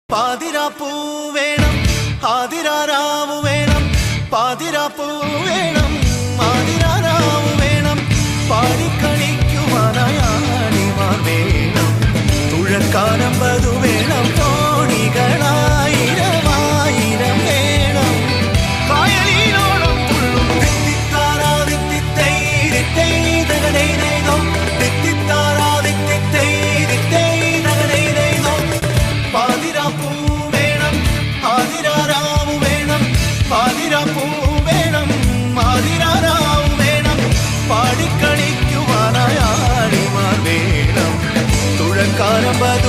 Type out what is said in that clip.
പാതിരാപ്പൂ വേണം ആതിരാരാവു വേണം പാതിരാപ്പൂ വേണം ആതിരാരാവു വേണം പാടിക്കളിക്കുവാനായാണിമാർ വേണം തുഴക്കാരമ്പതു വേണം തോണികളായിരമായിരം വേണം കായലിനോളം തുള്ളും തിത്തിത്താരാ തിത്തിത്തൈ തിത്തൈ തകടൈ നൈതോ തിത്തിത്താരാ തിത്തിത്തൈ തിത്തൈ തകടൈ നൈതോ പാതിരാപ്പൂ വേണം ആതിരാരാവു വേണം പാതിരാപ്പൂ വേണം ആതിരാരാവു വേണം പാടിക്കളിക്കുവാനായാളിമാർ വേണം തുഴക്കാരമ്പതു